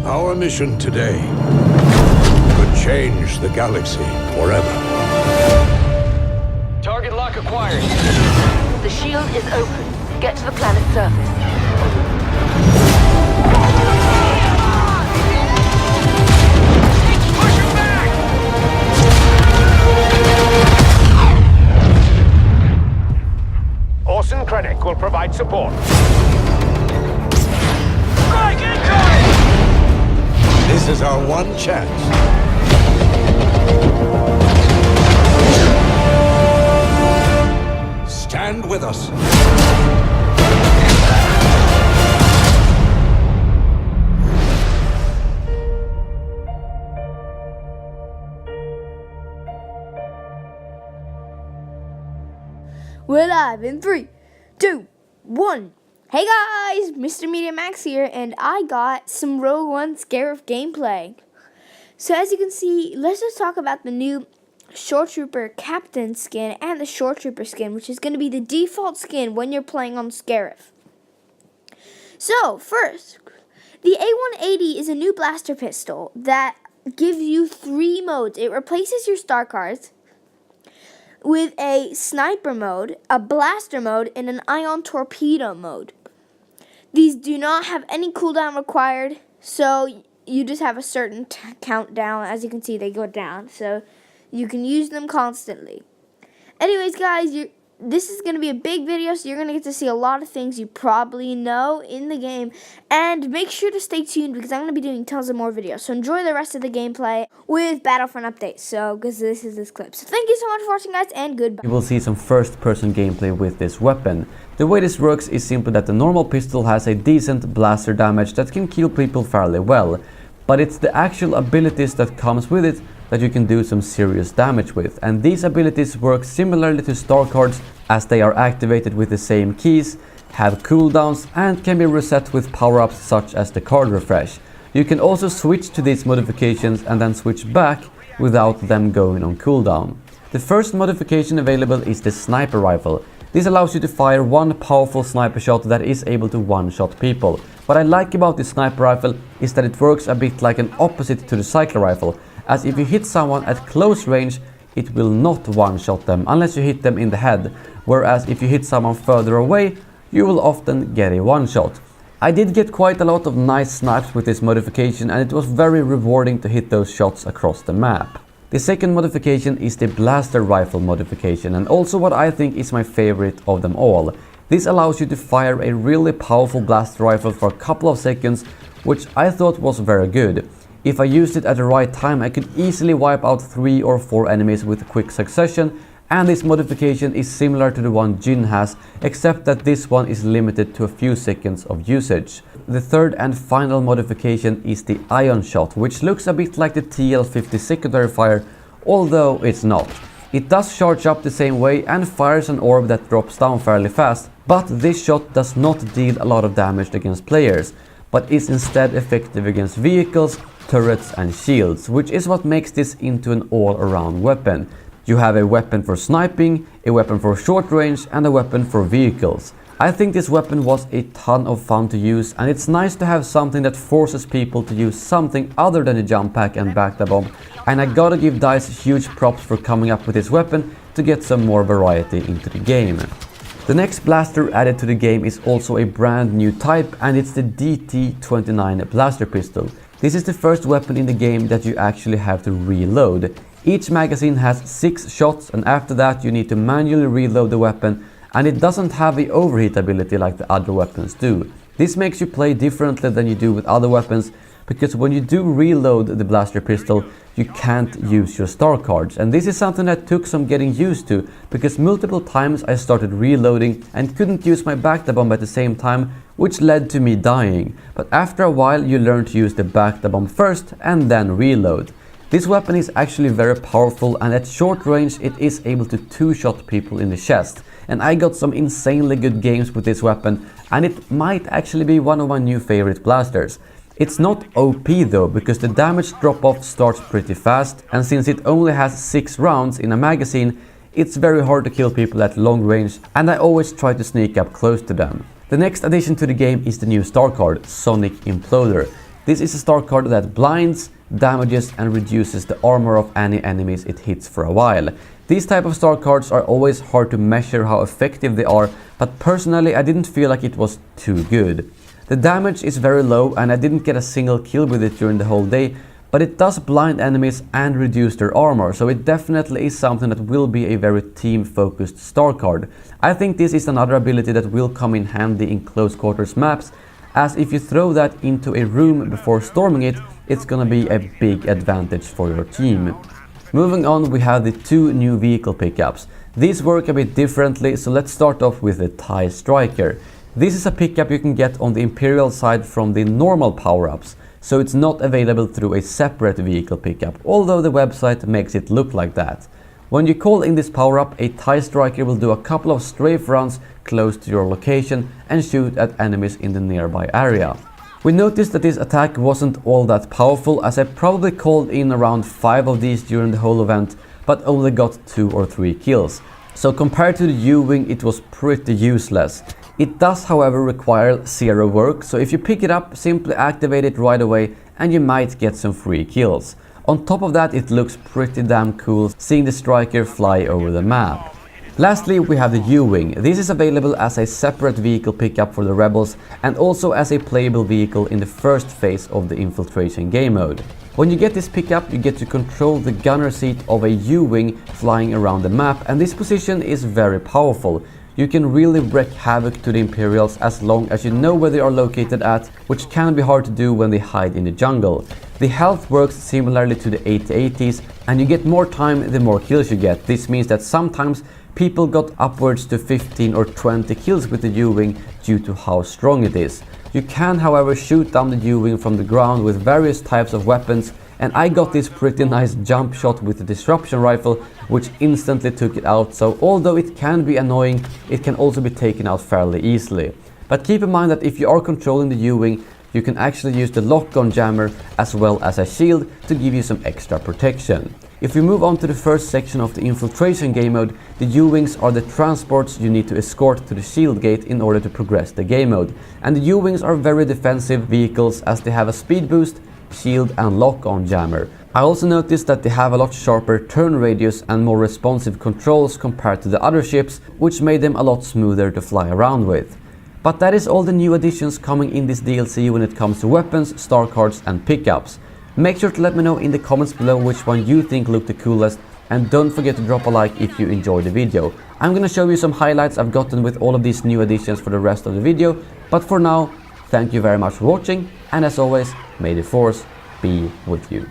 Our mission today could change the galaxy forever. Target lock acquired. The shield is open. Get to the planet's surface. Push him back! Orson Krennic will provide support. Strike incoming! This is our one chance. Stand with us. We're live in 3, 2, 1. Hey guys, Mr. Media Max here, and I got some Rogue One Scarif gameplay. So as you can see, let's just talk about the new Shore Trooper Captain skin and the Shore Trooper skin, which is going to be the default skin when you're playing on Scarif. So first, the A180 is a new blaster pistol that gives you 3 modes. It replaces your star cards with a sniper mode, a blaster mode, and an ion torpedo mode. These do not have any cooldown required, so you just have a certain countdown. As you can see, they go down, so you can use them constantly. Anyways, guys, this is going to be a big video, so you're going to get to see a lot of things you probably know in the game. And make sure to stay tuned because I'm going to be doing tons of more videos. So enjoy the rest of the gameplay with Battlefront updates. So, because this is this clip. So thank you so much for watching, guys, and goodbye. You will see some first-person gameplay with this weapon. The way this works is simply that the normal pistol has a decent blaster damage that can kill people fairly well. But it's the actual abilities that comes with it that you can do some serious damage with, and these abilities work similarly to star cards as they are activated with the same keys, have cooldowns, and can be reset with power-ups such as the card refresh. You can also switch to these modifications and then switch back without them going on cooldown. The first modification available is the sniper rifle. This allows you to fire one powerful sniper shot that is able to one-shot people. What I like about the sniper rifle is that it works a bit like an opposite to the cycler rifle, as if you hit someone at close range, it will not one-shot them unless you hit them in the head, whereas if you hit someone further away, you will often get a one-shot. I did get quite a lot of nice snipes with this modification, and it was very rewarding to hit those shots across the map. The second modification is the blaster rifle modification, and also what I think is my favorite of them all. This allows you to fire a really powerful blaster rifle for a couple of seconds, which I thought was very good. If I used it at the right time, I could easily wipe out 3 or 4 enemies with quick succession, and this modification is similar to the one Jin has, except that this one is limited to a few seconds of usage. The third and final modification is the ion shot, which looks a bit like the TL-50 secondary fire, although it's not. It does charge up the same way and fires an orb that drops down fairly fast, but this shot does not deal a lot of damage against players, but is instead effective against vehicles, turrets and shields, which is what makes this into an all-around weapon. You have a weapon for sniping, a weapon for short range, and a weapon for vehicles. I think this weapon was a ton of fun to use, and it's nice to have something that forces people to use something other than a jump pack and back the bomb, and I gotta give DICE huge props for coming up with this weapon to get some more variety into the game. The next blaster added to the game is also a brand new type, and it's the DT-29 blaster pistol. This is the first weapon in the game that you actually have to reload. Each magazine has 6 shots, and after that you need to manually reload the weapon, and it doesn't have the overheat ability like the other weapons do. This makes you play differently than you do with other weapons, because when you do reload the blaster pistol, you can't use your star cards. And this is something that took some getting used to, because multiple times I started reloading and couldn't use my back the bomb at the same time, which led to me dying. But after a while you learn to use the back the bomb first and then reload. This weapon is actually very powerful, and at short range it is able to 2-shot people in the chest. And I got some insanely good games with this weapon, and it might actually be one of my new favorite blasters. It's not OP though, because the damage drop-off starts pretty fast, and since it only has 6 rounds in a magazine, it's very hard to kill people at long range, and I always try to sneak up close to them. The next addition to the game is the new star card, Sonic Imploder. This is a star card that blinds, damages and reduces the armor of any enemies it hits for a while. These type of star cards are always hard to measure how effective they are, but personally I didn't feel like it was too good. The damage is very low and I didn't get a single kill with it during the whole day, but it does blind enemies and reduce their armor, so it definitely is something that will be a very team-focused star card. I think this is another ability that will come in handy in close quarters maps, as if you throw that into a room before storming it, it's gonna be a big advantage for your team. Moving on, we have the 2 new vehicle pickups. These work a bit differently, so let's start off with the TIE Striker. This is a pickup you can get on the Imperial side from the normal power-ups, so it's not available through a separate vehicle pickup, although the website makes it look like that. When you call in this power-up, a TIE Striker will do a couple of strafe runs close to your location and shoot at enemies in the nearby area. We noticed that this attack wasn't all that powerful, as I probably called in around 5 of these during the whole event, but only got 2 or 3 kills. So compared to the U-Wing, it was pretty useless. It does, however, require 0 work, so if you pick it up, simply activate it right away and you might get some free kills. On top of that, it looks pretty damn cool seeing the Striker fly over the map. Lastly, we have the U-Wing. This is available as a separate vehicle pickup for the Rebels and also as a playable vehicle in the first phase of the infiltration game mode. When you get this pickup, you get to control the gunner seat of a U-Wing flying around the map, and this position is very powerful. You can really wreak havoc to the Imperials as long as you know where they are located at, which can be hard to do when they hide in the jungle. The health works similarly to the AT-ATs, and you get more time the more kills you get. This means that sometimes people got upwards to 15 or 20 kills with the U-Wing due to how strong it is. You can, however, shoot down the U-Wing from the ground with various types of weapons, and I got this pretty nice jump shot with the disruption rifle, which instantly took it out, so although it can be annoying, it can also be taken out fairly easily. But keep in mind that if you are controlling the U-Wing, you can actually use the lock-on jammer as well as a shield to give you some extra protection. If we move on to the first section of the infiltration game mode, the U-Wings are the transports you need to escort to the shield gate in order to progress the game mode. And the U-Wings are very defensive vehicles as they have a speed boost, shield and lock-on jammer. I also noticed that they have a lot sharper turn radius and more responsive controls compared to the other ships, which made them a lot smoother to fly around with. But that is all the new additions coming in this DLC when it comes to weapons, star cards and pickups. Make sure to let me know in the comments below which one you think looked the coolest, and don't forget to drop a like if you enjoyed the video. I'm gonna show you some highlights I've gotten with all of these new additions for the rest of the video, but for now, thank you very much for watching, and as always, may the Force be with you.